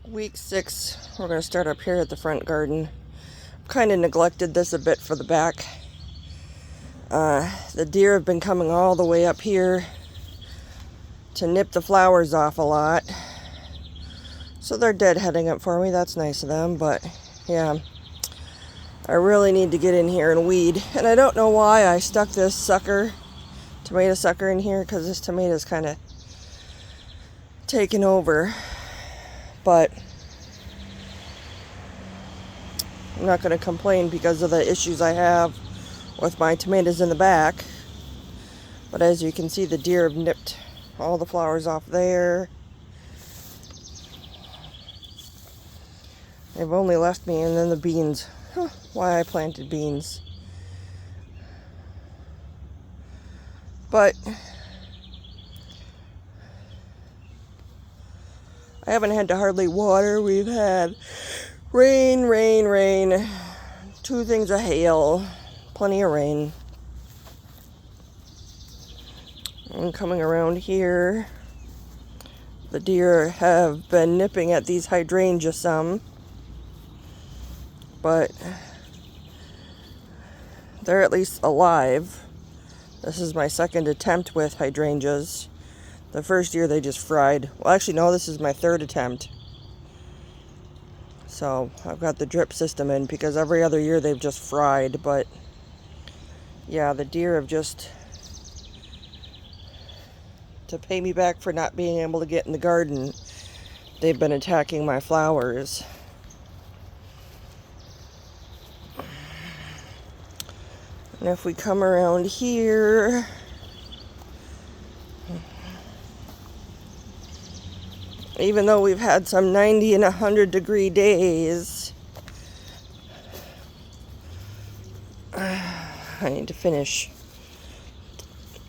Week 6, we're going to start up here at the front garden. Kind of neglected this a bit for the back. The deer have been coming all the way up here to nip the flowers off a lot. So they're deadheading it for me. That's nice of them, but yeah. I really need to get in here and weed. And I don't know why I stuck this tomato sucker in here, because this tomato's kind of taken over. But I'm not going to complain because of the issues I have with my tomatoes in the back. But as you can see, the deer have nipped all the flowers off there. They've only left me, and then the beans. Why I planted beans. But I haven't had to hardly water. We've had rain, 2 things of hail, plenty of rain. And coming around here, the deer have been nipping at these hydrangeas some, but they're at least alive. This is my second attempt with hydrangeas. The first year they just fried. Well, actually, no, this is my third attempt. So I've got the drip system in because every other year they've just fried. But yeah, the deer have just, to pay me back for not being able to get in the garden, they've been attacking my flowers. And if we come around here, even though we've had some 90 and 100 degree days, I need to finish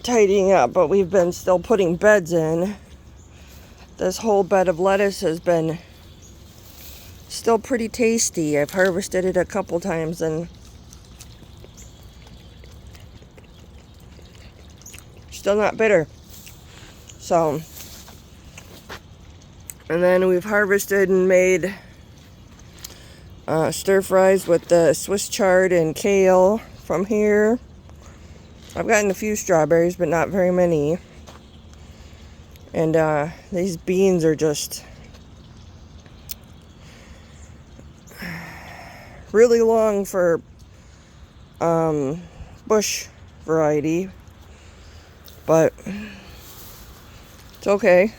tidying up, but we've been still putting beds in. This whole bed of lettuce has been still pretty tasty. I've harvested it a couple times and still not bitter. So, and then we've harvested and made stir fries with the Swiss chard and kale from here. I've gotten a few strawberries, but not very many. And these beans are just really long for bush variety, but it's okay.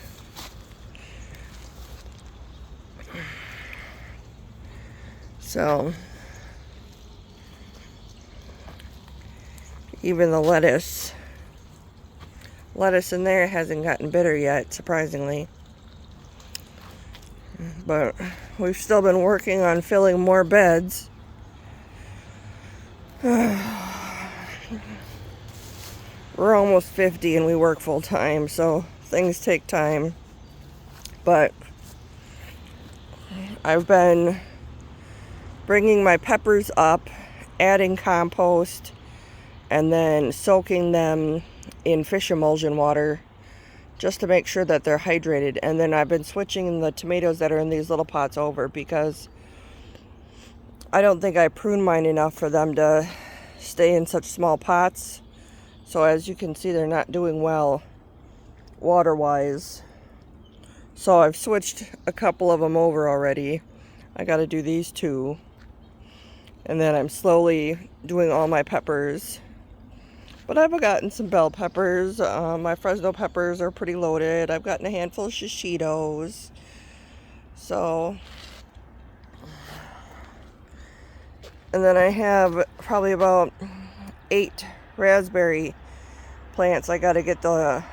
So even the lettuce in there hasn't gotten bitter yet, surprisingly. But we've still been working on filling more beds. We're almost 50 and we work full time, so things take time. But I've been bringing my peppers up, adding compost, and then soaking them in fish emulsion water just to make sure that they're hydrated. And then I've been switching the tomatoes that are in these little pots over because I don't think I prune mine enough for them to stay in such small pots. So as you can see, they're not doing well water-wise. So I've switched a couple of them over already. I got to do these 2. And then I'm slowly doing all my peppers. But I've gotten some bell peppers. My Fresno peppers are pretty loaded. I've gotten a handful of shishitos. So, and then I have probably about 8 raspberry plants. I got to get the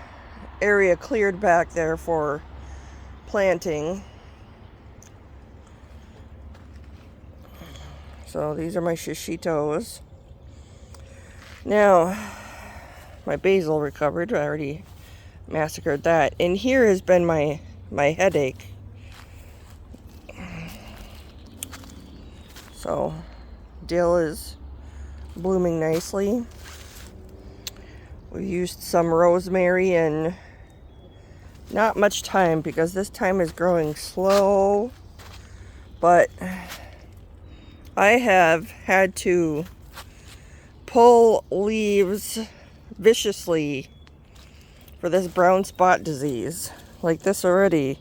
area cleared back there for planting. So these are my shishitos. Now, my basil recovered. I already massacred that. And here has been my headache. So, dill is blooming nicely. We used some rosemary and not much thyme because this thyme is growing slow. But I have had to pull leaves viciously for this brown spot disease. Like this already.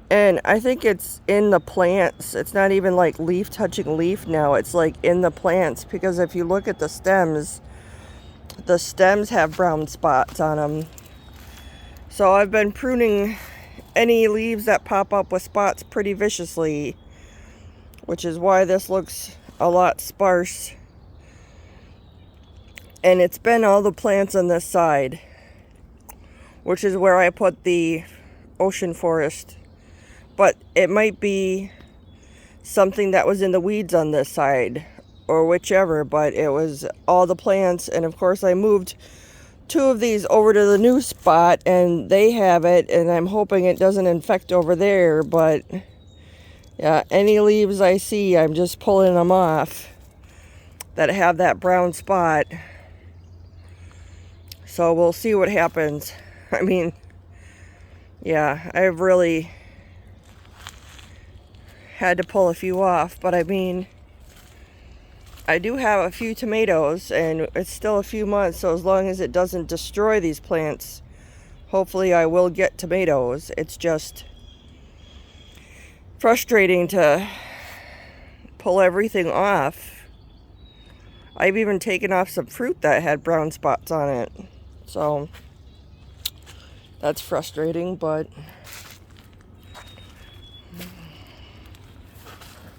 And I think it's in the plants. It's not even like leaf touching leaf now. It's like in the plants, because if you look at the stems have brown spots on them. So I've been pruning any leaves that pop up with spots pretty viciously, which is why this looks a lot sparse. And it's been all the plants on this side, which is where I put the ocean forest. But it might be something that was in the weeds on this side, or whichever, but it was all the plants. And of course I moved 2 of these over to the new spot, and they have it, and I'm hoping it doesn't infect over there. But yeah, any leaves I see, I'm just pulling them off that have that brown spot. So we'll see what happens. I mean, yeah, I've really had to pull a few off, but I mean, I do have a few tomatoes, and it's still a few months, so as long as it doesn't destroy these plants, hopefully I will get tomatoes. It's just frustrating to pull everything off. I've even taken off some fruit that had brown spots on it, so that's frustrating. But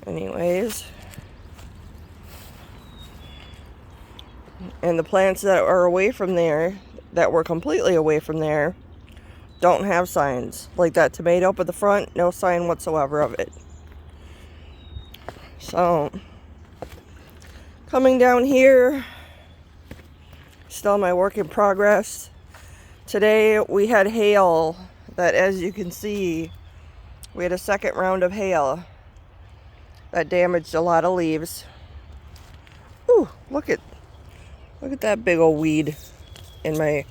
anyways, and the plants that are away from there, that were completely away from there, don't have signs. Like that tomato up at the front, no sign whatsoever of it. So, coming down here, still my work in progress. Today we had hail that, as you can see, we had a second round of hail that damaged a lot of leaves. Ooh, look at that big old weed in my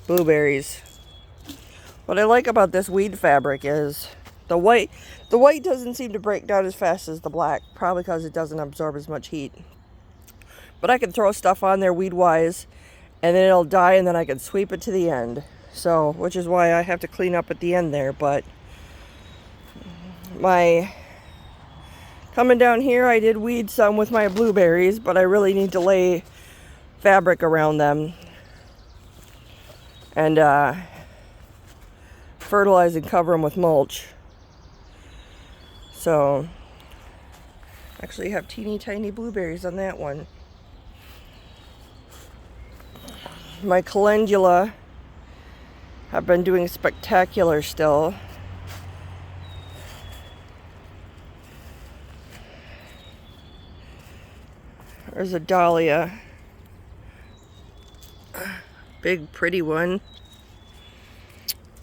blueberries. What I like about this weed fabric is the white doesn't seem to break down as fast as the black, probably because it doesn't absorb as much heat. But I can throw stuff on there weed-wise, and then it'll die, and then I can sweep it to the end. So, which is why I have to clean up at the end there. But coming down here, I did weed some with my blueberries, but I really need to lay fabric around them and fertilize and cover them with mulch. So, actually have teeny tiny blueberries on that one. My calendula have been doing spectacular still. There's a dahlia. Big pretty one.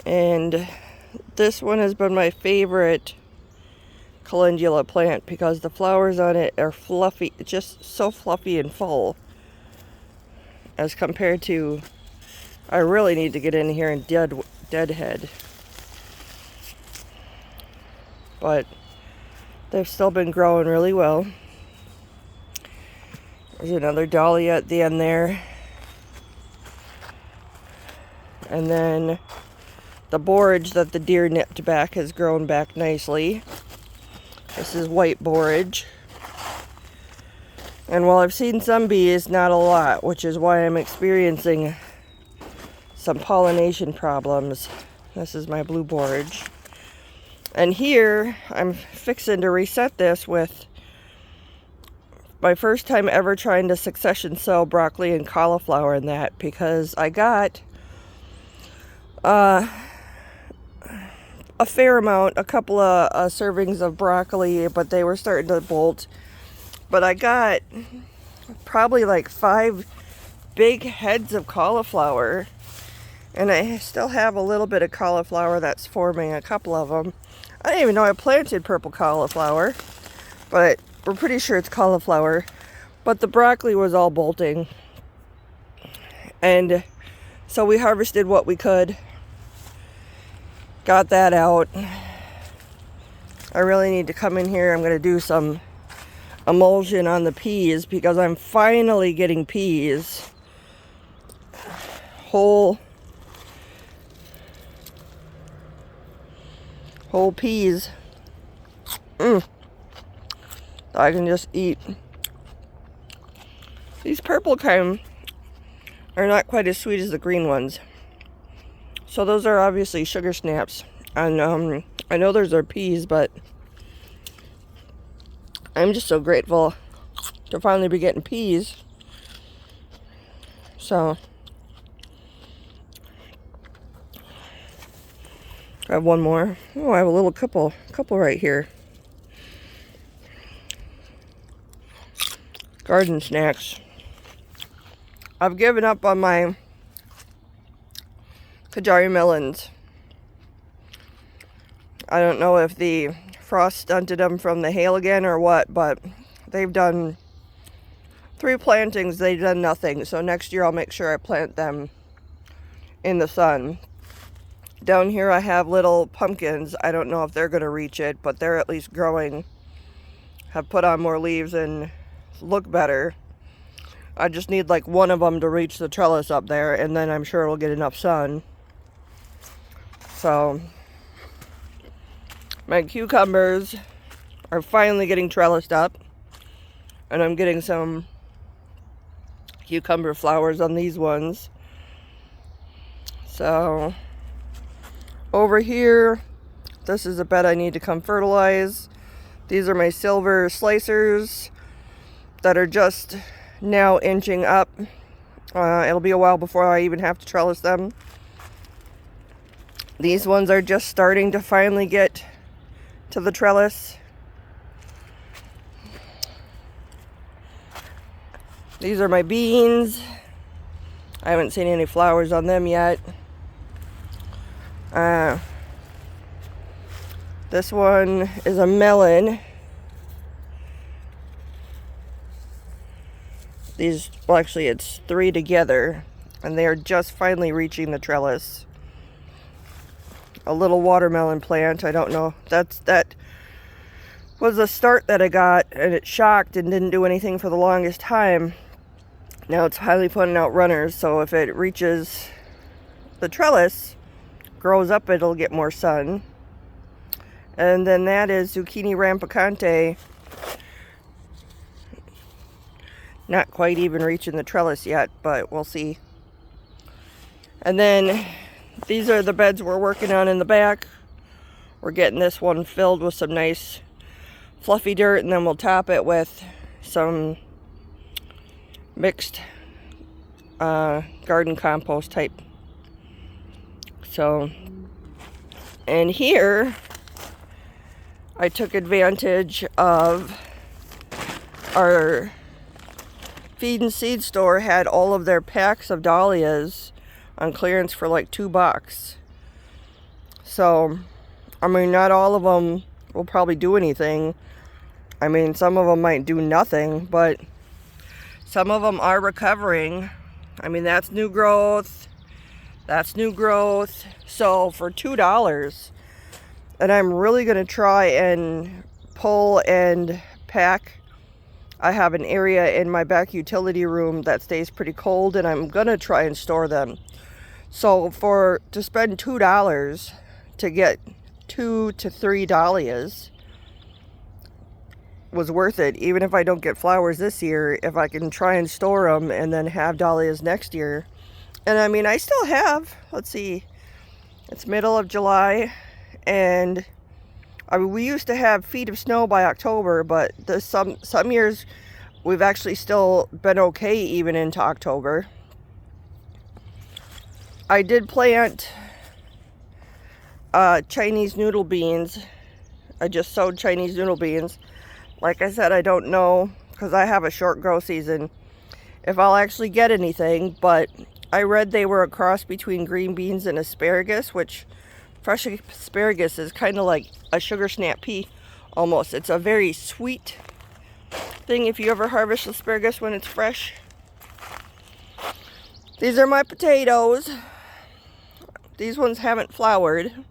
And this one has been my favorite calendula plant because the flowers on it are fluffy, just so fluffy and full, as compared to, I really need to get in here and deadhead, but they've still been growing really well. There's another dahlia at the end there. And then the borage that the deer nipped back has grown back nicely. This is white borage. And while I've seen some bees, not a lot, which is why I'm experiencing some pollination problems. This is my blue borage. And here, I'm fixing to reset this with my first time ever trying to succession sow broccoli and cauliflower in that, because I got a fair amount, a couple of servings of broccoli, but they were starting to bolt. But I got probably like 5 big heads of cauliflower, and I still have a little bit of cauliflower that's forming, a couple of them. I didn't even know I planted purple cauliflower, but we're pretty sure it's cauliflower. But the broccoli was all bolting, and so we harvested what we could. got that out. I really need to come in here. I'm going to do some emulsion on the peas because I'm finally getting peas. Whole peas. I can just eat. These purple kind are not quite as sweet as the green ones. So those are obviously sugar snaps. And I know those are peas, but I'm just so grateful to finally be getting peas. So I have one more. Oh, I have a little couple right here. Garden snacks. I've given up on my Kajari melons. I don't know if the frost stunted them from the hail again or what, but they've done 3 plantings. They've done nothing. So next year I'll make sure I plant them in the sun. Down here I have little pumpkins. I don't know if they're going to reach it, but they're at least growing. Have put on more leaves and look better. I just need like one of them to reach the trellis up there, and then I'm sure it'll get enough sun. So my cucumbers are finally getting trellised up, and I'm getting some cucumber flowers on these ones. So over here, this is a bed I need to come fertilize. These are my silver slicers that are just now inching up. It'll be a while before I even have to trellis them. These ones are just starting to finally get to the trellis. These are my beans. I haven't seen any flowers on them yet. This one is a melon. Well, actually it's 3 together, and they are just finally reaching the trellis. A little watermelon plant. I don't know. That was a start that I got, and it shocked and didn't do anything for the longest time. Now it's highly putting out runners, so if it reaches the trellis, grows up, it'll get more sun. And then that is zucchini rampicante. Not quite even reaching the trellis yet, but we'll see. And then these are the beds we're working on in the back. We're getting this one filled with some nice fluffy dirt, and then we'll top it with some mixed garden compost type. So, and here I took advantage of our feed and seed store had all of their packs of dahlias on clearance for like $2. So, I mean, not all of them will probably do anything. I mean, some of them might do nothing, but some of them are recovering. I mean, that's new growth. That's new growth. So for $2, and I'm really going to try and pull and pack. I have an area in my back utility room that stays pretty cold, and I'm going to try and store them. So to spend $2 to get 2 to 3 dahlias was worth it. Even if I don't get flowers this year, if I can try and store them and then have dahlias next year. And I mean, I still have, let's see, it's middle of July, and I mean, we used to have feet of snow by October, but some years we've actually still been okay even into October. I did plant Chinese noodle beans. I just sowed Chinese noodle beans. Like I said, I don't know, because I have a short grow season, if I'll actually get anything, but I read they were a cross between green beans and asparagus, which fresh asparagus is kind of like a sugar snap pea almost. It's a very sweet thing if you ever harvest asparagus when it's fresh. These are my potatoes. These ones haven't flowered.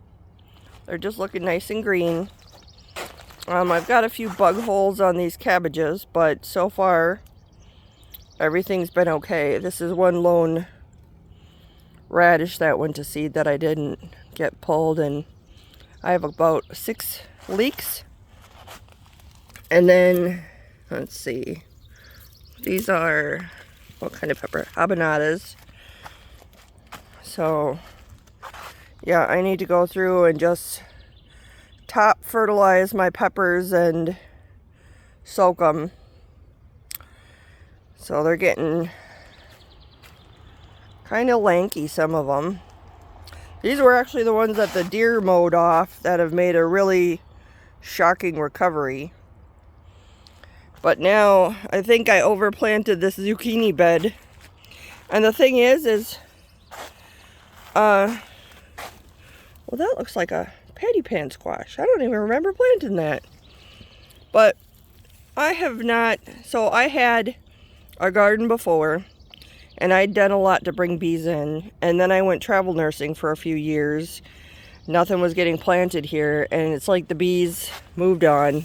They're just looking nice and green. I've got a few bug holes on these cabbages, but so far everything's been okay. This is one lone radish that went to seed that I didn't get pulled, and I have about 6 leeks. And then, let's see, these are, what kind of pepper? Habanadas. So, yeah, I need to go through and just top fertilize my peppers and soak them. So they're getting kind of lanky, some of them. These were actually the ones that the deer mowed off that have made a really shocking recovery. But now I think I overplanted this zucchini bed. And the thing is well, that looks like a patty pan squash. I don't even remember planting that. But I have not, so I had a garden before, and I'd done a lot to bring bees in, and then I went travel nursing for a few years. Nothing was getting planted here, and it's like the bees moved on.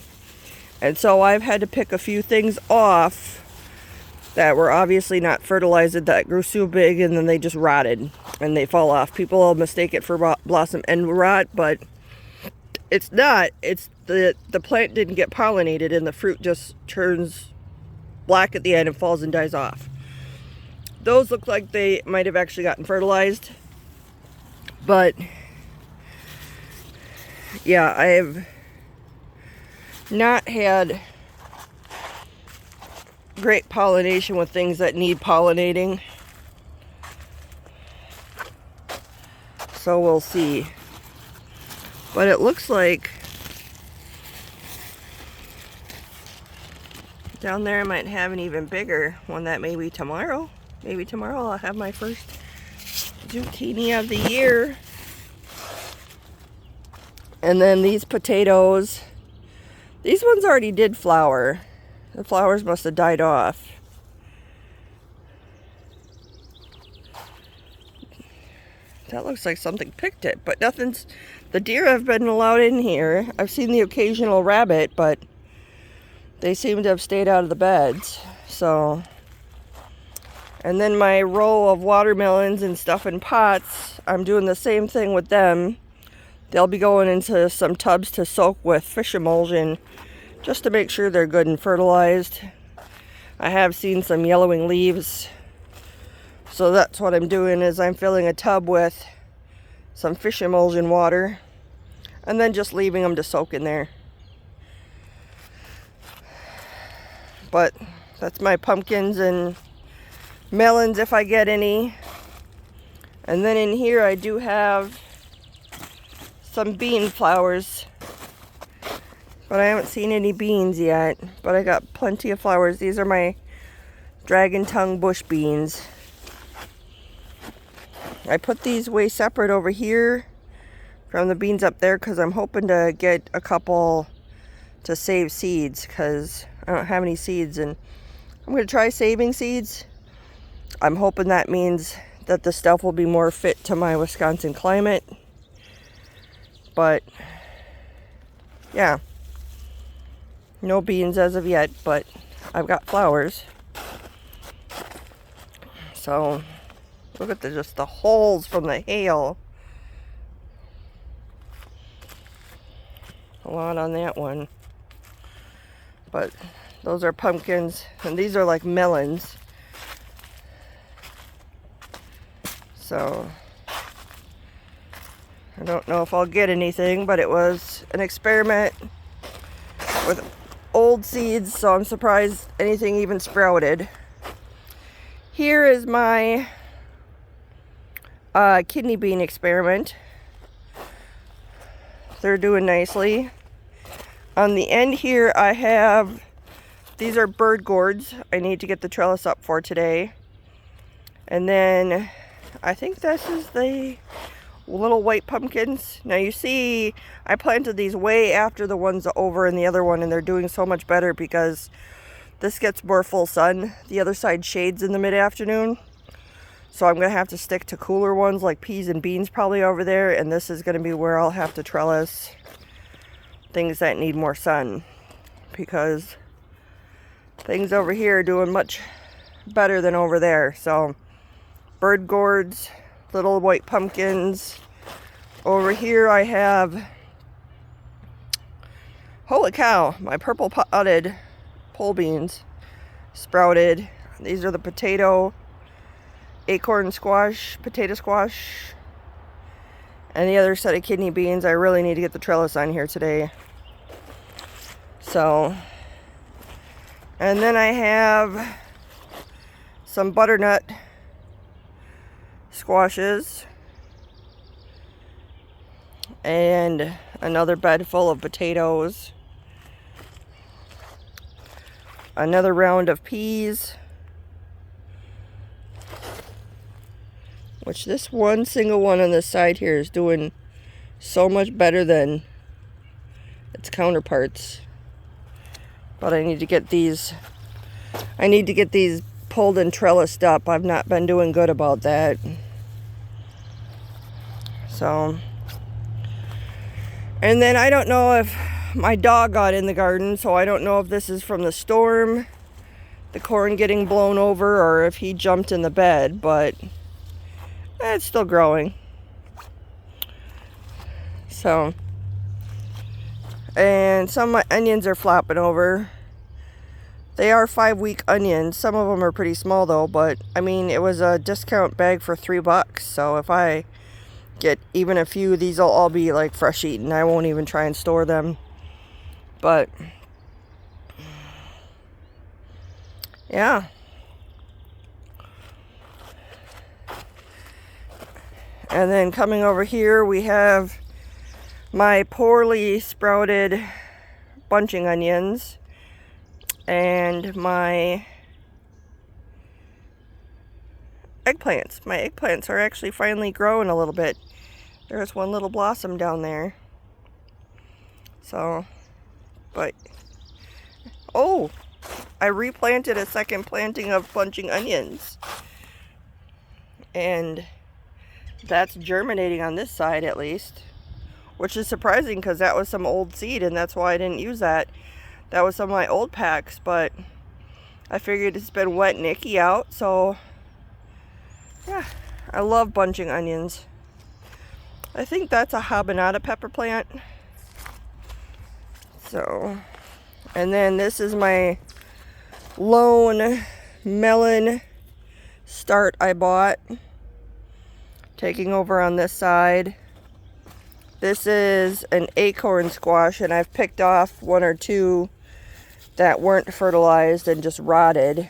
And so I've had to pick a few things off that were obviously not fertilized, that grew so big and then they just rotted and they fall off. People will mistake it for blossom end rot, but it's not. It's the plant didn't get pollinated and the fruit just turns black at the end and falls and dies off. Those look like they might have actually gotten fertilized. But yeah, I have not had great pollination with things that need pollinating. So we'll see. But it looks like down there I might have an even bigger one that maybe tomorrow. Maybe tomorrow I'll have my first zucchini of the year. And then these potatoes. These ones already did flower. The flowers must have died off. That looks like something picked it, but nothing's... The deer have been allowed in here. I've seen the occasional rabbit, but they seem to have stayed out of the beds. So, and then my row of watermelons and stuff in pots, I'm doing the same thing with them. They'll be going into some tubs to soak with fish emulsion just to make sure they're good and fertilized. I have seen some yellowing leaves. So that's what I'm doing, is I'm filling a tub with some fish emulsion water and then just leaving them to soak in there. But that's my pumpkins and melons if I get any. And then in here I do have some bean flowers, but I haven't seen any beans yet. But I got plenty of flowers. These are my dragon tongue bush beans. I put these way separate over here from the beans up there because I'm hoping to get a couple to save seeds, because I don't have any seeds, and I'm going to try saving seeds. I'm hoping that means that the stuff will be more fit to my Wisconsin climate. But yeah, no beans as of yet, but I've got flowers. So look at just the holes from the hail. A lot on that one. But those are pumpkins, and these are like melons. So I don't know if I'll get anything, but it was an experiment with old seeds, so I'm surprised anything even sprouted. Here is my kidney bean experiment. They're doing nicely. On the end here I have, these are bird gourds I need to get the trellis up for today. And then I think this is the little white pumpkins. Now you see I planted these way after the ones over in the other one, and they're doing so much better because this gets more full sun. The other side shades in the mid-afternoon. So I'm going to have to stick to cooler ones like peas and beans probably over there. And this is going to be where I'll have to trellis things that need more sun. Because things over here are doing much better than over there. So bird gourds, little white pumpkins. Over here I have, holy cow, my purple potted pole beans sprouted. These are the potato acorn squash, potato squash, and the other set of kidney beans. I really need to get the trellis on here today. So, and then I have some butternut squashes and another bed full of potatoes, another round of peas, which this one single one on this side here is doing so much better than its counterparts. But I need to get these pulled and trellised up. I've not been doing good about that. So, and then I don't know if my dog got in the garden, so I don't know if this is from the storm, the corn getting blown over, or if he jumped in the bed, but it's still growing. So, and some of my onions are flopping over. They are 5-week onions. Some of them are pretty small though, but I mean, it was a discount bag for $3. So if I get even a few, these will all be like fresh eaten. I won't even try and store them. But yeah. And then coming over here, we have my poorly sprouted bunching onions and my eggplants. My eggplants are actually finally growing a little bit. There's one little blossom down there. So, but, oh, I replanted a second planting of bunching onions. And that's germinating on this side at least, which is surprising because that was some old seed and that's why I didn't use that. That was some of my old packs, but I figured it's been wet and icky out, so yeah, I love bunching onions. I think that's a habanada pepper plant. So, and then this is my lone melon start I bought. Taking over on this side. This is an acorn squash, and I've picked off one or two that weren't fertilized and just rotted.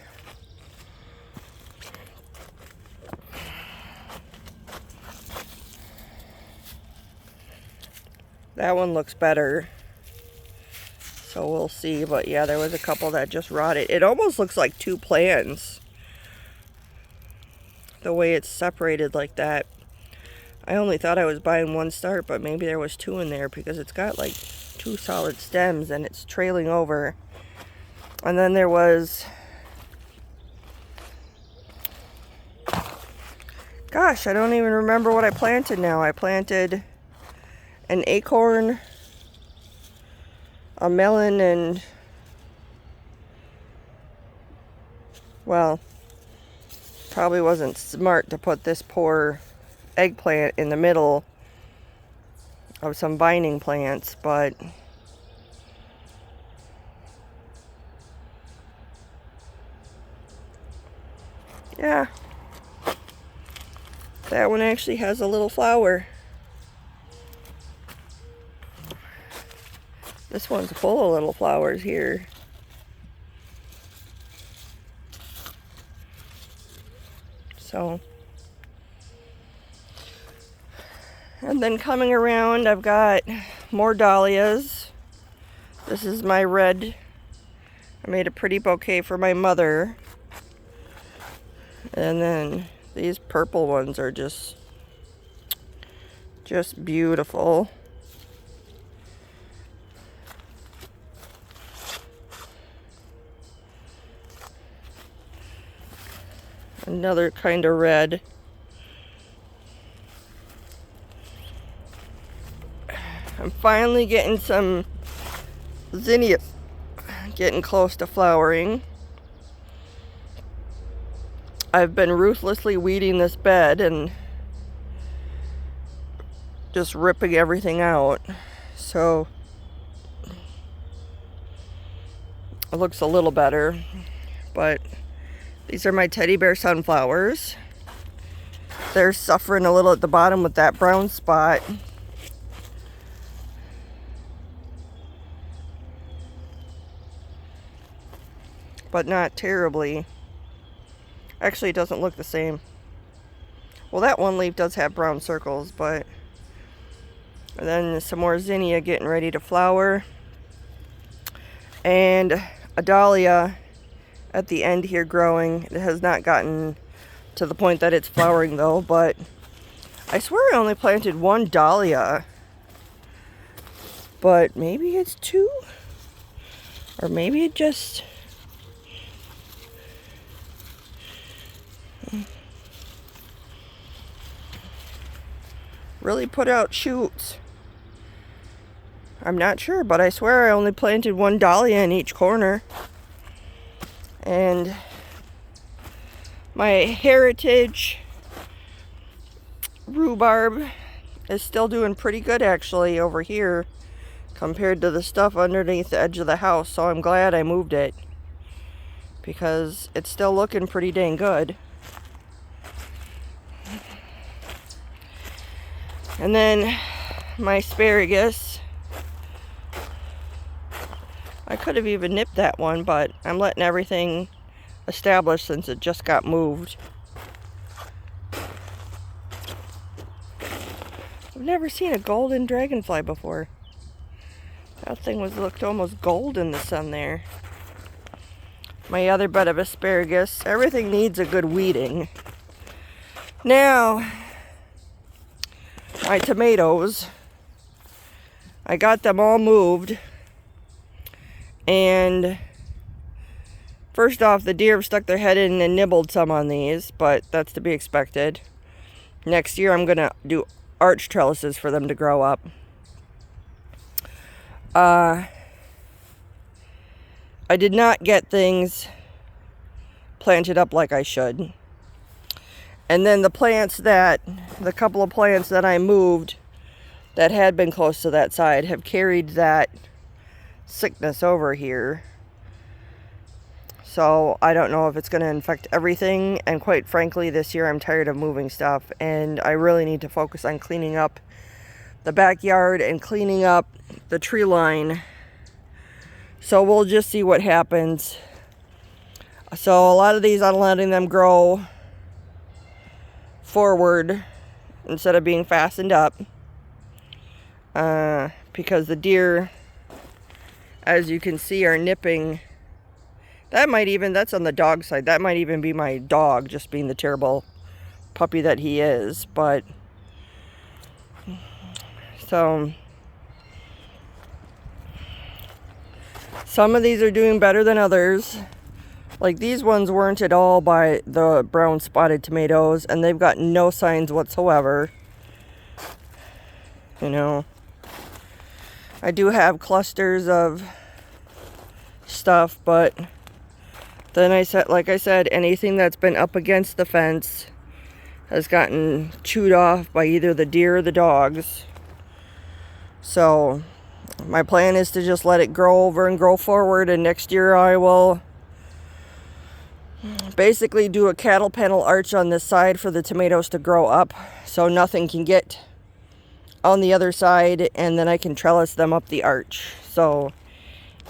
That one looks better. So we'll see, but yeah, there was a couple that just rotted. It almost looks like two plants, the way it's separated like that. I only thought I was buying one start, but maybe there was two in there because it's got like two solid stems and it's trailing over. And then there was, gosh, I don't even remember what I planted now. I planted an acorn, a melon, and, well, probably wasn't smart to put this poor eggplant in the middle of some vining plants, but yeah, that one actually has a little flower. This one's full of little flowers here. So, and then coming around, I've got more dahlias. This is my red. I made a pretty bouquet for my mother. And then these purple ones are just beautiful. Another kind of red. I'm finally getting some zinnias getting close to flowering. I've been ruthlessly weeding this bed and just ripping everything out. So it looks a little better. But these are my teddy bear sunflowers. They're suffering a little at the bottom with that brown spot. But not terribly. Actually, it doesn't look the same. Well, that one leaf does have brown circles, but... And then some more zinnia getting ready to flower. And a dahlia at the end here growing. It has not gotten to the point that it's flowering though, but I swear I only planted one dahlia. But maybe it's two? Or maybe it just... really put out shoots. I'm not sure, but I swear I only planted one dahlia in each corner. And my heritage rhubarb is still doing pretty good actually over here compared to the stuff underneath the edge of the house. So I'm glad I moved it because it's still looking pretty dang good. And then my asparagus. I could have even nipped that one, but I'm letting everything establish since it just got moved. I've never seen a golden dragonfly before. That thing looked almost gold in the sun there. My other bed of asparagus. Everything needs a good weeding. Now, my tomatoes. I got them all moved. And first off, the deer have stuck their head in and nibbled some on these, but that's to be expected. Next year, I'm going to do arch trellises for them to grow up. I did not get things planted up like I should. And then the couple of plants that I moved that had been close to that side have carried that sickness over here. So I don't know if it's going to infect everything, and quite frankly this year I'm tired of moving stuff and I really need to focus on cleaning up the backyard and cleaning up the tree line. So we'll just see what happens. So a lot of these I'm letting them grow forward instead of being fastened up because the deer, as you can see, are nipping. That's on the dog side. That might even be my dog, just being the terrible puppy that he is. But, so, some of these are doing better than others. Like these ones weren't at all by the brown spotted tomatoes, and they've got no signs whatsoever. You know, I do have clusters of stuff, but then like I said, anything that's been up against the fence has gotten chewed off by either the deer or the dogs. So my plan is to just let it grow over and grow forward, and next year I will basically do a cattle panel arch on this side for the tomatoes to grow up so nothing can get on the other side, and then I can trellis them up the arch. So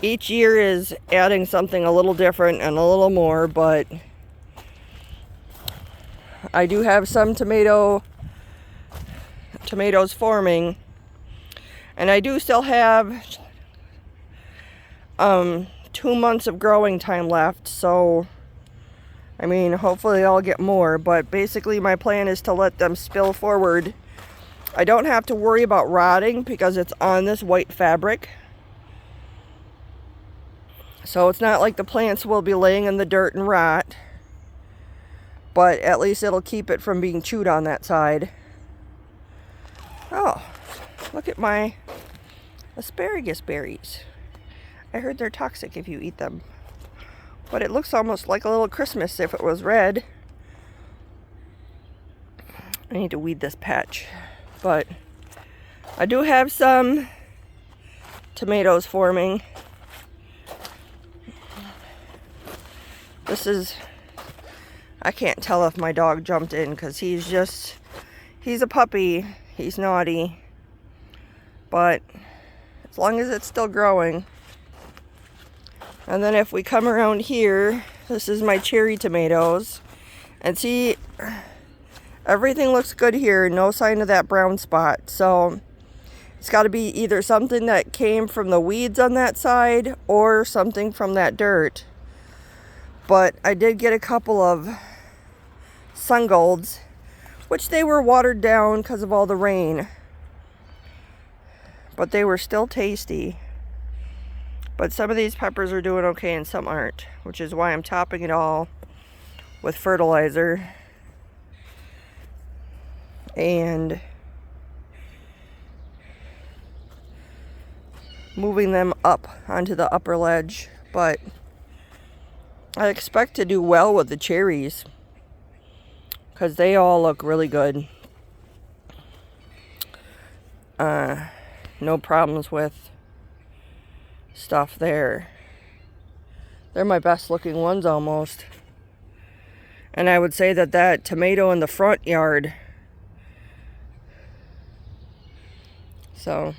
each year is adding something a little different and a little more, but I do have some tomatoes forming, and I do still have 2 months of growing time left. So I mean, hopefully I'll get more, but basically my plan is to let them spill forward. I don't have to worry about rotting because it's on this white fabric. So it's not like the plants will be laying in the dirt and rot, but at least it'll keep it from being chewed on that side. Oh, look at my asparagus berries. I heard they're toxic if you eat them. But it looks almost like a little Christmas if it was red. I need to weed this patch. But I do have some tomatoes forming. This is, I can't tell if my dog jumped in because he's a puppy. He's naughty. But as long as it's still growing. And then if we come around here, this is my cherry tomatoes. And see, everything looks good here. No sign of that brown spot. So it's got to be either something that came from the weeds on that side or something from that dirt. But I did get a couple of sun golds, which they were watered down because of all the rain. But they were still tasty. But some of these peppers are doing okay and some aren't, which is why I'm topping it all with fertilizer. And moving them up onto the upper ledge. But I expect to do well with the cherries because they all look really good. No problems with stuff there. They're my best looking ones almost. And I would say that that tomato in the front yard. So,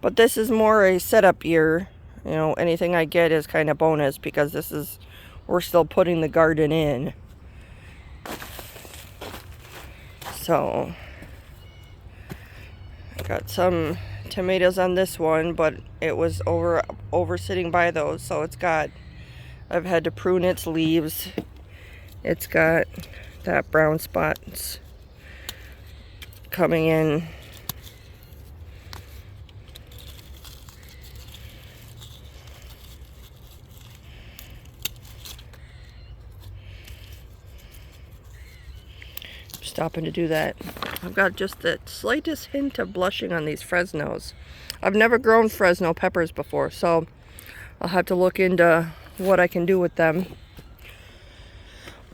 but this is more a setup year. You know, anything I get is kind of bonus because we're still putting the garden in. So, I got some tomatoes on this one, but it was over sitting by those, so I've had to prune its leaves. It's got that brown spots coming in. Stopping to do that. I've got just the slightest hint of blushing on these Fresnos. I've never grown Fresno peppers before, so I'll have to look into what I can do with them.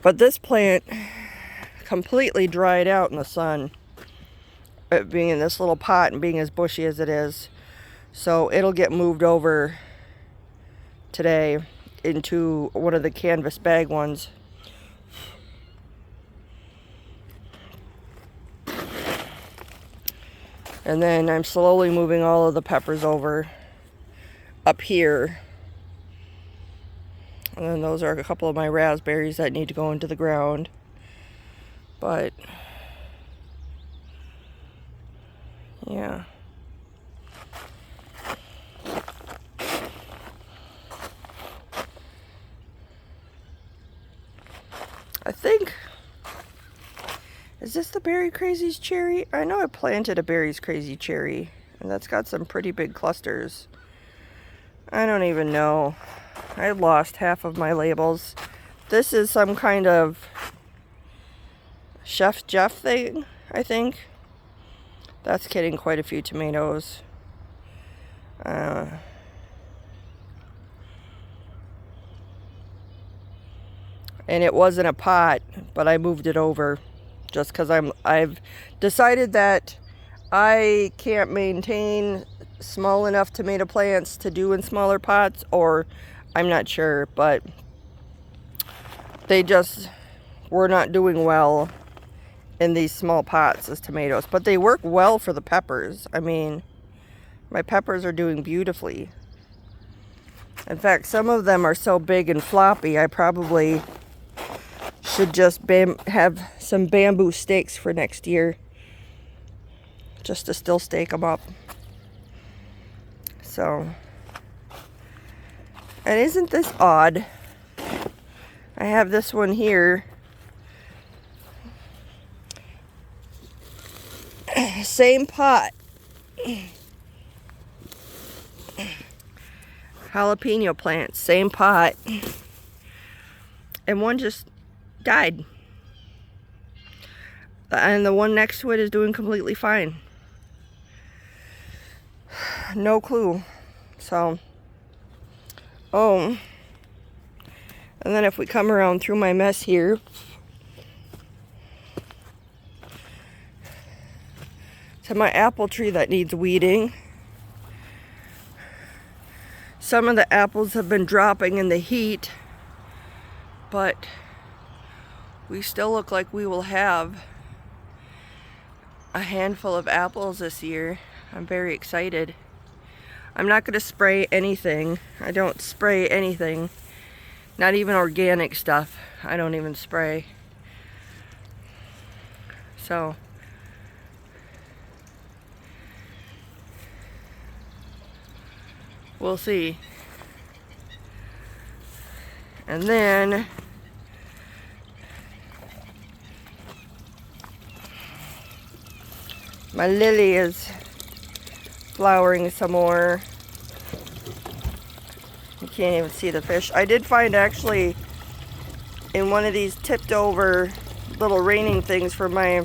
But this plant completely dried out in the sun, it being in this little pot and being as bushy as it is. So it'll get moved over today into one of the canvas bag ones. And then I'm slowly moving all of the peppers over up here. And then those are a couple of my raspberries that need to go into the ground. But, yeah. I think, is this the Berry Crazy's cherry? I know I planted a Berry's Crazy cherry, and that's got some pretty big clusters. I don't even know. I lost half of my labels. This is some kind of Chef Jeff thing, I think. That's getting quite a few tomatoes. And it was in a pot, but I moved it over just because I've decided that I can't maintain small enough tomato plants to do in smaller pots, or I'm not sure, but they just were not doing well in these small pots as tomatoes. But they work well for the peppers. I mean, my peppers are doing beautifully. In fact, some of them are so big and floppy, I probably should just have some bamboo stakes for next year, just to still stake them up. So, and isn't this odd? I have this one here. Same pot. Jalapeno plants, same pot. And one just died. And the one next to it is doing completely fine. No clue. So, and then if we come around through my mess here, to my apple tree that needs weeding. Some of the apples have been dropping in the heat, but we still look like we will have a handful of apples this year. I'm very excited. I'm not going to spray anything. I don't spray anything. Not even organic stuff. I don't even spray. So, we'll see. And then my lily is flowering some more. You can't even see the fish. I did find actually in one of these tipped over little raining things for my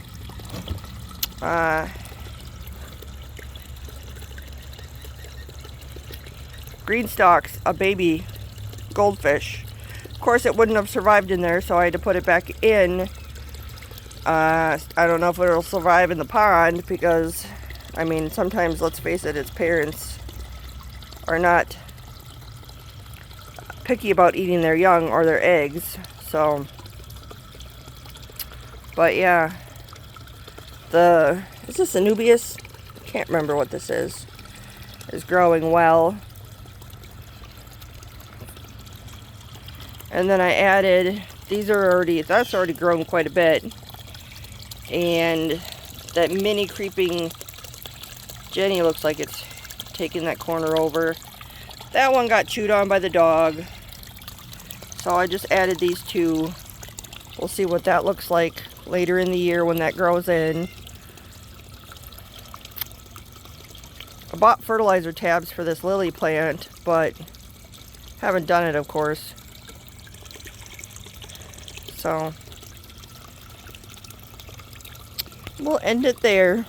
green stalks, a baby goldfish. Of course it wouldn't have survived in there, so I had to put it back in. I don't know if it'll survive in the pond because, I mean, sometimes, let's face it, its parents are not picky about eating their young or their eggs. So, but yeah, is this Anubias? Can't remember what this is growing well. And then I added, that's already grown quite a bit. And that mini creeping Jenny looks like it's taking that corner over. That one got chewed on by the dog. So I just added these two. We'll see what that looks like later in the year when that grows in. I bought fertilizer tabs for this lily plant, but haven't done it, of course. So we'll end it there.